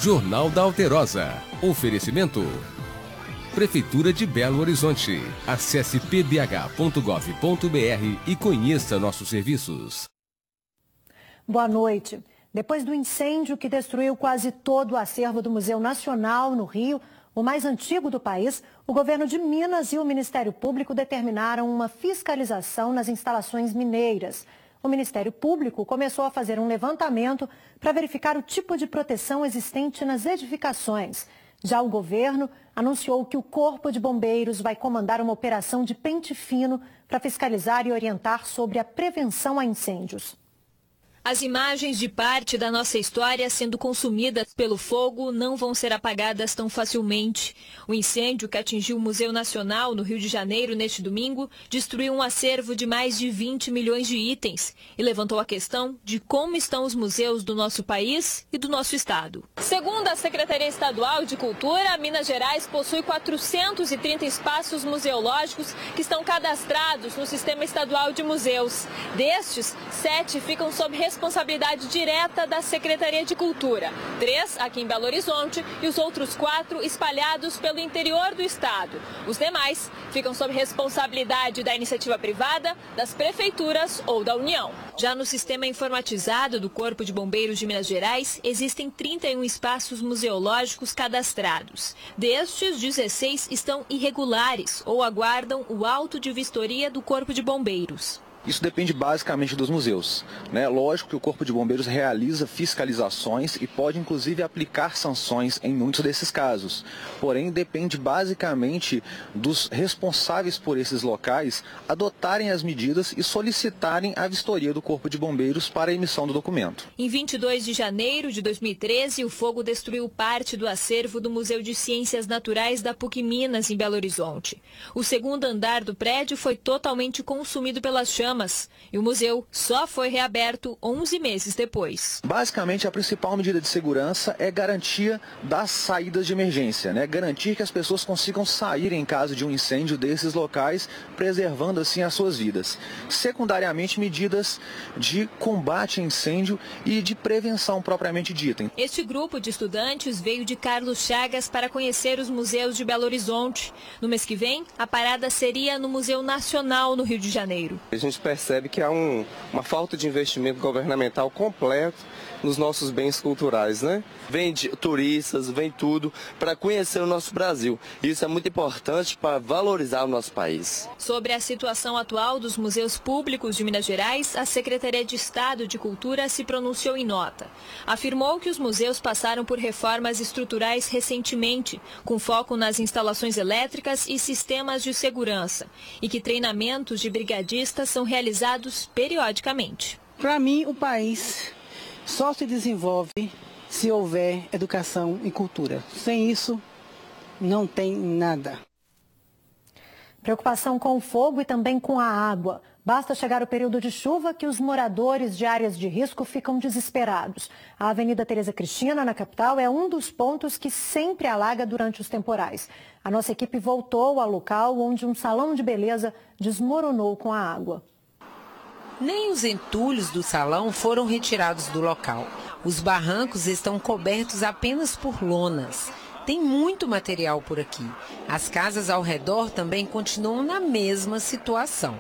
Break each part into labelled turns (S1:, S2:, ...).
S1: Jornal da Alterosa. Oferecimento. Prefeitura de Belo Horizonte. Acesse pbh.gov.br e conheça nossos serviços.
S2: Boa noite. Depois do incêndio que destruiu quase todo o acervo do Museu Nacional no Rio, o mais antigo do país, o governo de Minas e o Ministério Público determinaram uma fiscalização nas instalações mineiras. O Ministério Público começou a fazer um levantamento para verificar o tipo de proteção existente nas edificações. Já o governo anunciou que o Corpo de Bombeiros vai comandar uma operação de pente fino para fiscalizar e orientar sobre a prevenção a incêndios.
S3: As imagens de parte da nossa história sendo consumidas pelo fogo não vão ser apagadas tão facilmente. O incêndio que atingiu o Museu Nacional no Rio de Janeiro neste domingo destruiu um acervo de mais de 20 milhões de itens e levantou a questão de como estão os museus do nosso país e do nosso estado. Segundo a Secretaria Estadual de Cultura, Minas Gerais possui 430 espaços museológicos que estão cadastrados no Sistema Estadual de Museus. Destes, 7 ficam sob responsabilidade direta da Secretaria de Cultura, 3 aqui em Belo Horizonte e os outros 4 espalhados pelo interior do estado. Os demais ficam sob responsabilidade da iniciativa privada, das prefeituras ou da União. Já no sistema informatizado do Corpo de Bombeiros de Minas Gerais, existem 31 espaços museológicos cadastrados. Destes, 16 estão irregulares ou aguardam o auto de vistoria do Corpo de Bombeiros.
S4: Isso depende basicamente dos museus, né? Lógico que o Corpo de Bombeiros realiza fiscalizações e pode inclusive aplicar sanções em muitos desses casos. Porém, depende basicamente dos responsáveis por esses locais adotarem as medidas e solicitarem a vistoria do Corpo de Bombeiros para a emissão do documento.
S3: Em 22 de janeiro de 2013, o fogo destruiu parte do acervo do Museu de Ciências Naturais da PUC Minas, em Belo Horizonte. O segundo andar do prédio foi totalmente consumido pelas chamas e o museu só foi reaberto 11 meses depois.
S4: Basicamente, a principal medida de segurança é garantia das saídas de emergência, né? Garantir que as pessoas consigam sair em caso de um incêndio desses locais, preservando assim as suas vidas. Secundariamente, medidas de combate a incêndio e de prevenção propriamente dita.
S3: Este grupo de estudantes veio de Carlos Chagas para conhecer os museus de Belo Horizonte. No mês que vem, a parada seria no Museu Nacional, no Rio de Janeiro.
S5: A gente percebe que há uma falta de investimento governamental completo nos nossos bens culturais, né? Vem turistas, vem tudo para conhecer o nosso Brasil. Isso é muito importante para valorizar o nosso país.
S3: Sobre a situação atual dos museus públicos de Minas Gerais, a Secretaria de Estado de Cultura se pronunciou em nota. Afirmou que os museus passaram por reformas estruturais recentemente, com foco nas instalações elétricas e sistemas de segurança, e que treinamentos de brigadistas são realizados periodicamente.
S6: Para mim, o país só se desenvolve se houver educação e cultura. Sem isso, não tem nada.
S2: Preocupação com o fogo e também com a água. Basta chegar o período de chuva que os moradores de áreas de risco ficam desesperados. A Avenida Tereza Cristina, na capital, é um dos pontos que sempre alaga durante os temporais. A nossa equipe voltou ao local onde um salão de beleza desmoronou com a água.
S7: Nem os entulhos do salão foram retirados do local. Os barrancos estão cobertos apenas por lonas. Tem muito material por aqui. As casas ao redor também continuam na mesma situação.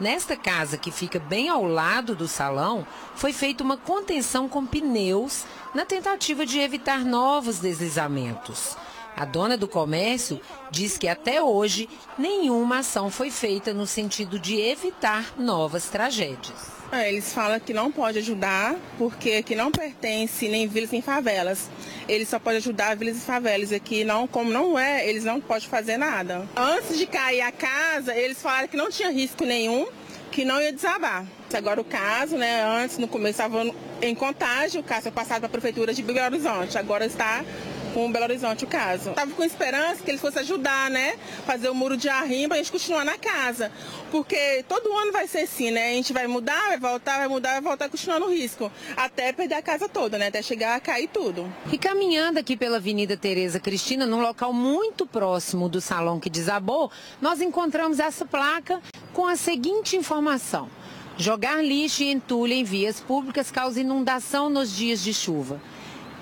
S7: Nesta casa, que fica bem ao lado do salão, foi feita uma contenção com pneus na tentativa de evitar novos deslizamentos. A dona do comércio diz que até hoje nenhuma ação foi feita no sentido de evitar novas tragédias.
S8: Eles falam que não pode ajudar porque aqui não pertence nem vilas nem favelas. Eles só podem ajudar vilas e favelas. Aqui, não, como não é, eles não podem fazer nada. Antes de cair a casa, eles falaram que não tinha risco nenhum, que não ia desabar. Agora o caso, né, antes, no começo estava em Contagem, o caso foi passado para a Prefeitura de Belo Horizonte. Agora está com Belo Horizonte o caso. Estava com esperança que eles fossem ajudar, né? Fazer o muro de arrimo para a gente continuar na casa. Porque todo ano vai ser assim, né? A gente vai mudar, vai voltar, vai mudar, vai voltar, continuar no risco. Até perder a casa toda, né? Até chegar a cair tudo.
S7: E caminhando aqui pela Avenida Tereza Cristina, num local muito próximo do salão que desabou, nós encontramos essa placa com a seguinte informação: jogar lixo e entulho em vias públicas causa inundação nos dias de chuva.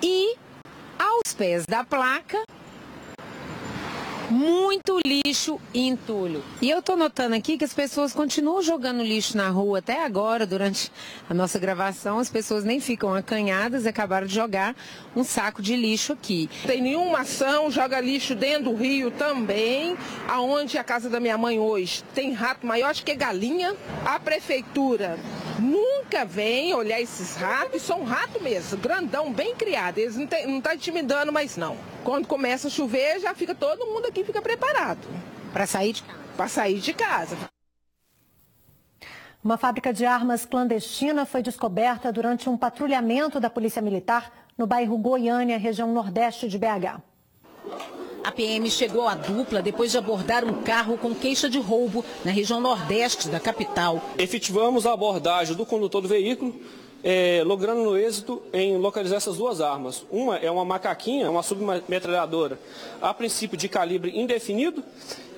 S7: E ao pés da placa, muito lixo e entulho. E eu tô notando aqui que as pessoas continuam jogando lixo na rua até agora, durante a nossa gravação, as pessoas nem ficam acanhadas, acabaram de jogar um saco de lixo aqui.
S9: Tem nenhuma ação, joga lixo dentro do rio também, aonde a casa da minha mãe hoje tem rato maior que galinha. A prefeitura nunca vem olhar esses ratos, são rato mesmo, grandão, bem criado, eles não estão intimidando mais não. Quando começa a chover, já fica todo mundo aqui fica preparado.
S7: Para sair de casa?
S9: Para sair de casa.
S2: Uma fábrica de armas clandestina foi descoberta durante um patrulhamento da Polícia Militar no bairro Goiânia, região nordeste de BH.
S10: A PM chegou à dupla depois de abordar um carro com queixa de roubo na região nordeste da capital.
S11: Efetivamos a abordagem do condutor do veículo, logrando no êxito em localizar essas duas armas. Uma é uma macaquinha, uma submetralhadora, a princípio de calibre indefinido,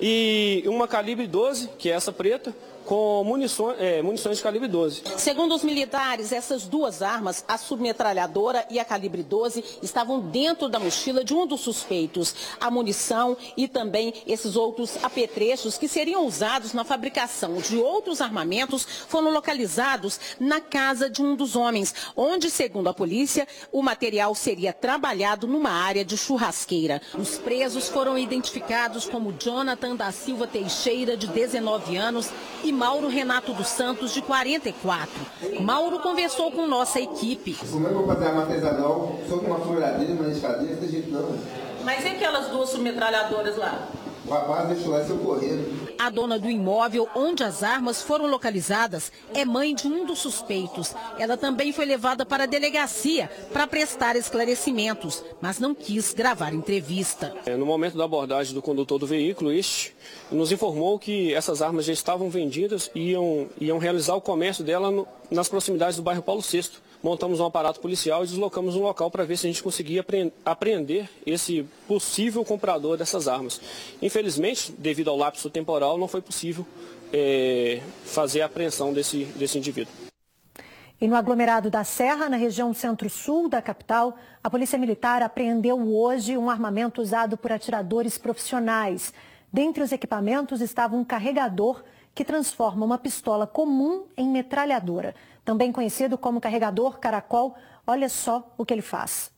S11: e uma calibre 12, que é essa preta, com munições de calibre 12.
S10: Segundo os militares, essas duas armas, a submetralhadora e a calibre 12, estavam dentro da mochila de um dos suspeitos. A munição e também esses outros apetrechos que seriam usados na fabricação de outros armamentos foram localizados na casa de um dos homens, onde, segundo a polícia, o material seria trabalhado numa área de churrasqueira. Os presos foram identificados como Jonathan da Silva Teixeira, de 19 anos, e Mauro Renato dos Santos, de 44. Mauro conversou com nossa equipe.
S12: Como é que eu vou fazer armazenador? Só com uma furadeira, uma escadeira, não tem jeito não.
S10: Mas e aquelas duas submetralhadoras lá?
S12: O rapaz deixou lá seu correndo.
S10: A dona do imóvel onde as armas foram localizadas é mãe de um dos suspeitos. Ela também foi levada para a delegacia para prestar esclarecimentos, mas não quis gravar entrevista.
S11: No momento da abordagem do condutor do veículo, este nos informou que essas armas já estavam vendidas e iam realizar o comércio dela nas proximidades do bairro Paulo VI. Montamos um aparato policial e deslocamos um local para ver se a gente conseguia apreender esse possível comprador dessas armas. Infelizmente, devido ao lapso temporal, não foi possível fazer a apreensão desse indivíduo.
S2: E no aglomerado da Serra, na região centro-sul da capital, a Polícia Militar apreendeu hoje um armamento usado por atiradores profissionais. Dentre os equipamentos estava um carregador que transforma uma pistola comum em metralhadora. Também conhecido como carregador caracol, olha só o que ele faz.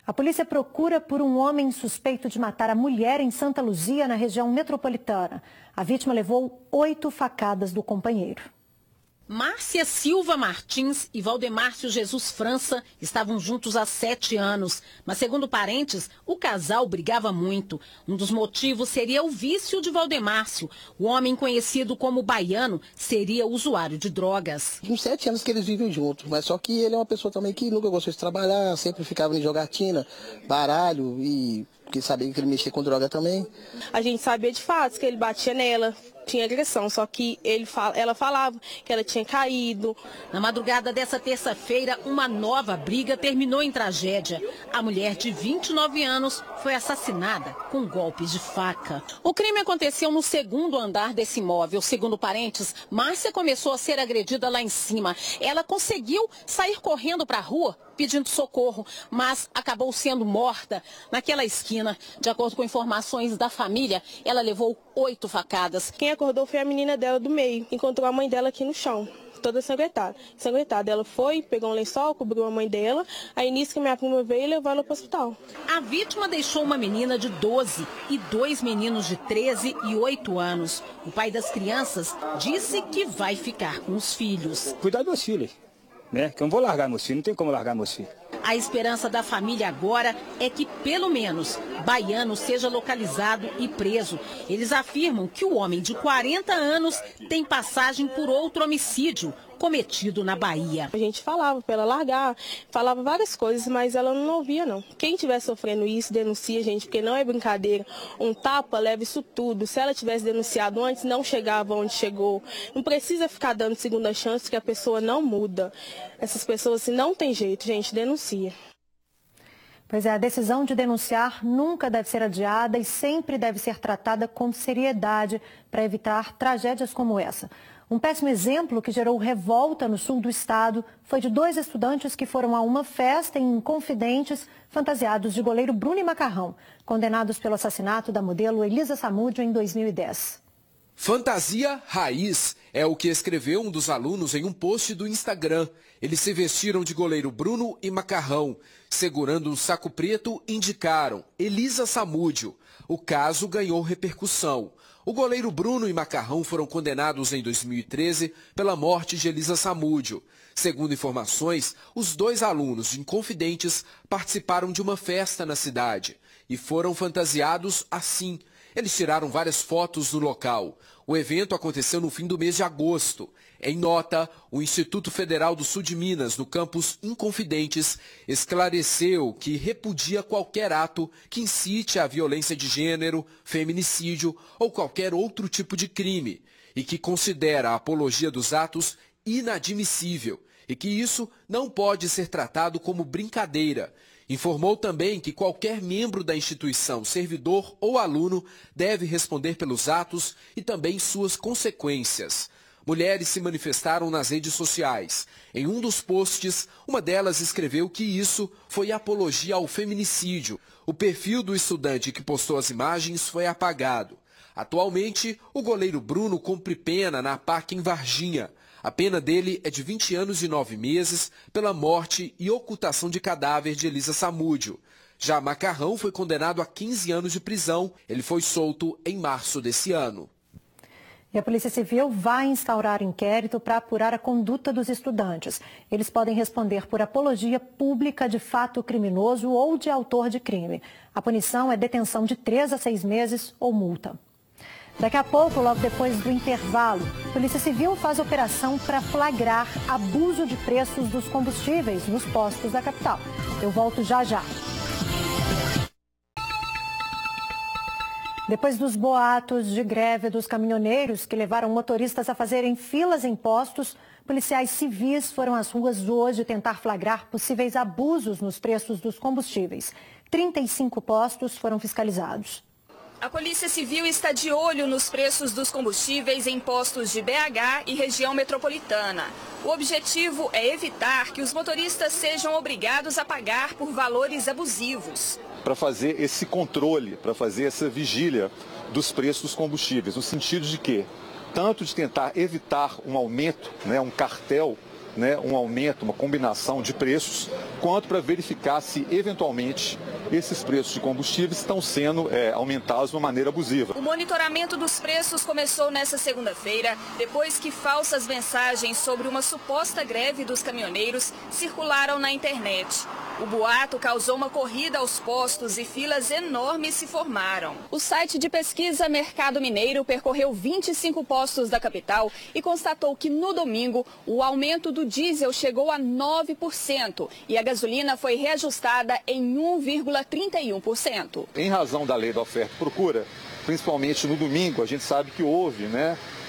S2: A polícia procura por um homem suspeito de matar a mulher em Santa Luzia, na região metropolitana. A vítima levou 8 facadas do companheiro.
S10: Márcia Silva Martins e Valdemárcio Jesus França estavam juntos há 7 anos. Mas, segundo parentes, o casal brigava muito. Um dos motivos seria o vício de Valdemárcio. O homem conhecido como Baiano seria usuário de drogas.
S13: Uns 7 anos que eles vivem juntos, mas só que ele é uma pessoa também que nunca gostou de trabalhar, sempre ficava em jogatina, baralho e porque sabia que ele mexia com droga também.
S8: A gente sabia de fato que ele batia nela. Tinha agressão, só que ela falava que ela tinha caído.
S10: Na madrugada dessa terça-feira, uma nova briga terminou em tragédia. A mulher de 29 anos foi assassinada com golpes de faca. O crime aconteceu no 2º andar desse imóvel. Segundo parentes, Márcia começou a ser agredida lá em cima. Ela conseguiu sair correndo para a rua pedindo socorro, mas acabou sendo morta naquela esquina. De acordo com informações da família, ela levou 8 facadas.
S8: Quem acordou foi a menina dela do meio. Encontrou a mãe dela aqui no chão, toda ensanguentada. Ela foi, pegou um lençol, cobriu a mãe dela. Aí nisso que minha prima veio e levou ela para o hospital.
S10: A vítima deixou uma menina de 12 e 2 meninos de 13 e 8 anos. O pai das crianças disse que vai ficar com os filhos.
S14: Cuidar dos filhos, né? Que eu não vou largar meus filhos, não tem como largar meus filhos.
S10: A esperança da família agora é que, pelo menos, Baiano seja localizado e preso. Eles afirmam que o homem de 40 anos tem passagem por outro homicídio cometido na Bahia.
S8: A gente falava para ela largar, falava várias coisas, mas ela não ouvia não. Quem estiver sofrendo isso, denuncia, gente, porque não é brincadeira. Um tapa leva isso tudo. Se ela tivesse denunciado antes, não chegava onde chegou. Não precisa ficar dando segunda chance, que a pessoa não muda. Essas pessoas, assim, não tem jeito, gente, denuncia.
S2: Pois é, a decisão de denunciar nunca deve ser adiada e sempre deve ser tratada com seriedade para evitar tragédias como essa. Um péssimo exemplo que gerou revolta no sul do estado foi de 2 estudantes que foram a uma festa em Inconfidentes, fantasiados de goleiro Bruno e Macarrão, condenados pelo assassinato da modelo Elisa Samúdio em 2010.
S15: Fantasia raiz é o que escreveu um dos alunos em um post do Instagram. Eles se vestiram de goleiro Bruno e Macarrão. Segurando um saco preto, indicaram Elisa Samúdio. O caso ganhou repercussão. O goleiro Bruno e Macarrão foram condenados em 2013 pela morte de Elisa Samúdio. Segundo informações, os 2 alunos de Inconfidentes participaram de uma festa na cidade e foram fantasiados assim. Eles tiraram várias fotos do local. O evento aconteceu no fim do mês de agosto. Em nota, o Instituto Federal do Sul de Minas, no campus Inconfidentes, esclareceu que repudia qualquer ato que incite à violência de gênero, feminicídio ou qualquer outro tipo de crime e que considera a apologia dos atos inadmissível e que isso não pode ser tratado como brincadeira. Informou também que qualquer membro da instituição, servidor ou aluno, deve responder pelos atos e também suas consequências. Mulheres se manifestaram nas redes sociais. Em um dos posts, uma delas escreveu que isso foi apologia ao feminicídio. O perfil do estudante que postou as imagens foi apagado. Atualmente, o goleiro Bruno cumpre pena na PAC em Varginha. A pena dele é de 20 anos e 9 meses pela morte e ocultação de cadáver de Elisa Samúdio. Já Macarrão foi condenado a 15 anos de prisão. Ele foi solto em março desse ano.
S2: E a Polícia Civil vai instaurar inquérito para apurar a conduta dos estudantes. Eles podem responder por apologia pública de fato criminoso ou de autor de crime. A punição é detenção de 3 a 6 meses ou multa. Daqui a pouco, logo depois do intervalo, a Polícia Civil faz operação para flagrar abuso de preços dos combustíveis nos postos da capital. Eu volto já já. Depois dos boatos de greve dos caminhoneiros que levaram motoristas a fazerem filas em postos, policiais civis foram às ruas hoje tentar flagrar possíveis abusos nos preços dos combustíveis. 35 postos foram fiscalizados.
S16: A Polícia Civil está de olho nos preços dos combustíveis em postos de BH e região metropolitana. O objetivo é evitar que os motoristas sejam obrigados a pagar por valores abusivos.
S17: Para fazer esse controle, para fazer essa vigília dos preços dos combustíveis, no sentido de que, tanto de tentar evitar um aumento, um cartel, um aumento, uma combinação de preços, quanto para verificar se, eventualmente, esses preços de combustíveis estão sendo aumentados de uma maneira abusiva.
S16: O monitoramento dos preços começou nesta segunda-feira, depois que falsas mensagens sobre uma suposta greve dos caminhoneiros circularam na internet. O boato causou uma corrida aos postos e filas enormes se formaram. O site de pesquisa Mercado Mineiro percorreu 25 postos da capital e constatou que no domingo o aumento do diesel chegou a 9% e a gasolina foi reajustada em 1,31%.
S17: Em razão da lei da oferta e procura, principalmente no domingo, a gente sabe que houve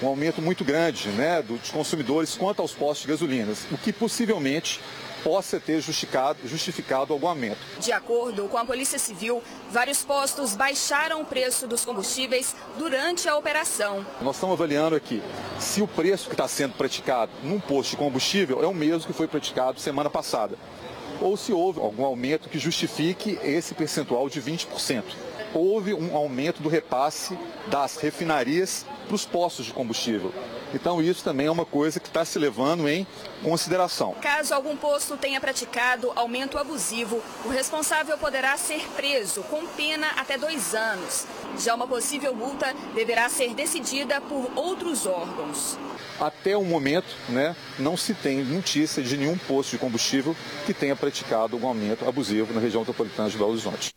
S17: um aumento muito grande dos consumidores quanto aos postos de gasolinas, o que possivelmente possa ter justificado algum aumento.
S16: De acordo com a Polícia Civil, vários postos baixaram o preço dos combustíveis durante a operação.
S17: Nós estamos avaliando aqui se o preço que está sendo praticado num posto de combustível é o mesmo que foi praticado semana passada, ou se houve algum aumento que justifique esse percentual de 20%. Houve um aumento do repasse das refinarias para os postos de combustível. Então isso também é uma coisa que está se levando em consideração.
S16: Caso algum posto tenha praticado aumento abusivo, o responsável poderá ser preso com pena até 2 anos. Já uma possível multa deverá ser decidida por outros órgãos.
S17: Até o momento, não se tem notícia de nenhum posto de combustível que tenha praticado um aumento abusivo na região metropolitana de Belo Horizonte.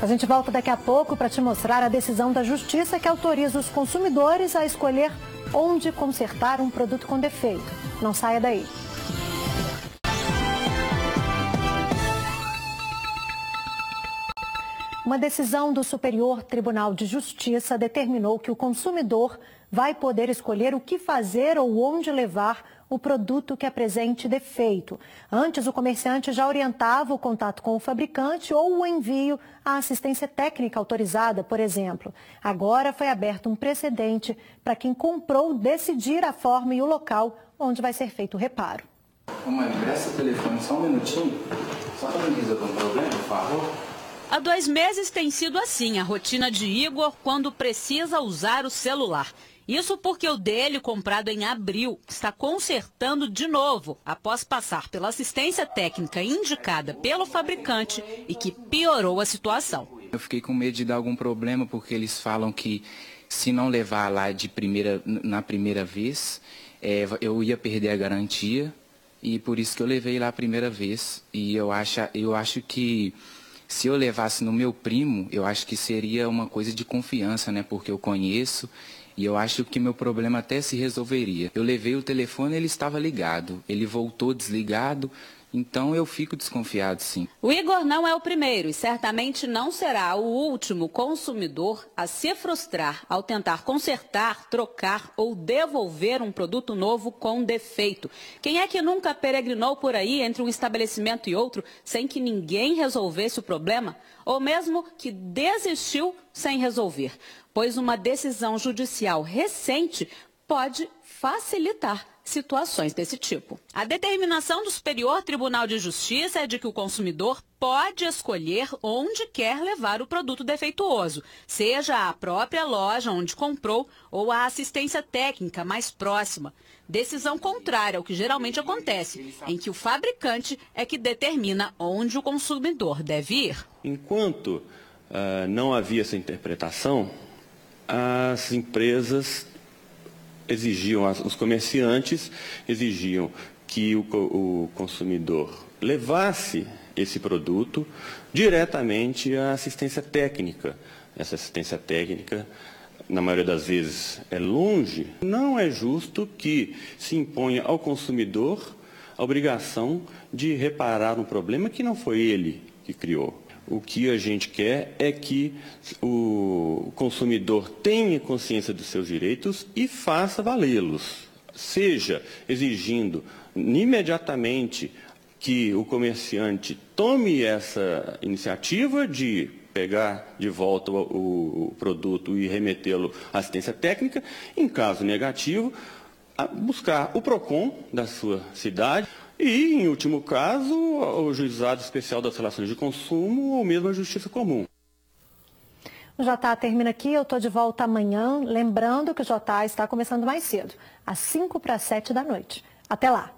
S2: A gente volta daqui a pouco para te mostrar a decisão da Justiça que autoriza os consumidores a escolher onde consertar um produto com defeito. Não saia daí. Uma decisão do Superior Tribunal de Justiça determinou que o consumidor vai poder escolher o que fazer ou onde levar o produto que apresente defeito. Antes, o comerciante já orientava o contato com o fabricante ou o envio à assistência técnica autorizada, por exemplo. Agora foi aberto um precedente para quem comprou decidir a forma e o local onde vai ser feito o reparo.
S18: Mãe, presta o telefone só um minutinho, só para me resolver um problema, por favor.
S19: Há 2 meses tem sido assim a rotina de Igor quando precisa usar o celular. Isso porque o dele, comprado em abril, está consertando de novo, após passar pela assistência técnica indicada pelo fabricante e que piorou a situação.
S18: Eu fiquei com medo de dar algum problema, porque eles falam que se não levar lá na primeira vez, eu ia perder a garantia, e por isso que eu levei lá a primeira vez. E eu acho que se eu levasse no meu primo, eu acho que seria uma coisa de confiança, né? Porque eu conheço. E eu acho que meu problema até se resolveria. Eu levei o telefone, ele estava ligado. Ele voltou desligado, então eu fico desconfiado, sim.
S19: O Igor não é o primeiro e certamente não será o último consumidor a se frustrar ao tentar consertar, trocar ou devolver um produto novo com defeito. Quem é que nunca peregrinou por aí entre um estabelecimento e outro sem que ninguém resolvesse o problema? Ou mesmo que desistiu sem resolver? Pois uma decisão judicial recente pode facilitar situações desse tipo. A determinação do Superior Tribunal de Justiça é de que o consumidor pode escolher onde quer levar o produto defeituoso, seja a própria loja onde comprou ou a assistência técnica mais próxima. Decisão contrária ao que geralmente acontece, em que o fabricante é que determina onde o consumidor deve ir.
S20: Enquanto não havia essa interpretação, as empresas exigiam, os comerciantes exigiam que o consumidor levasse esse produto diretamente à assistência técnica. Essa assistência técnica, na maioria das vezes, é longe. Não é justo que se imponha ao consumidor a obrigação de reparar um problema que não foi ele que criou. O que a gente quer é que o consumidor tenha consciência dos seus direitos e faça valê-los. Seja exigindo imediatamente que o comerciante tome essa iniciativa de pegar de volta o produto e remetê-lo à assistência técnica, em caso negativo, buscar o PROCON da sua cidade. E, em último caso, o Juizado Especial das Relações de Consumo ou mesmo a Justiça Comum.
S2: O JA termina aqui, eu estou de volta amanhã. Lembrando que o JA está começando mais cedo, às 6:55 da noite. Até lá!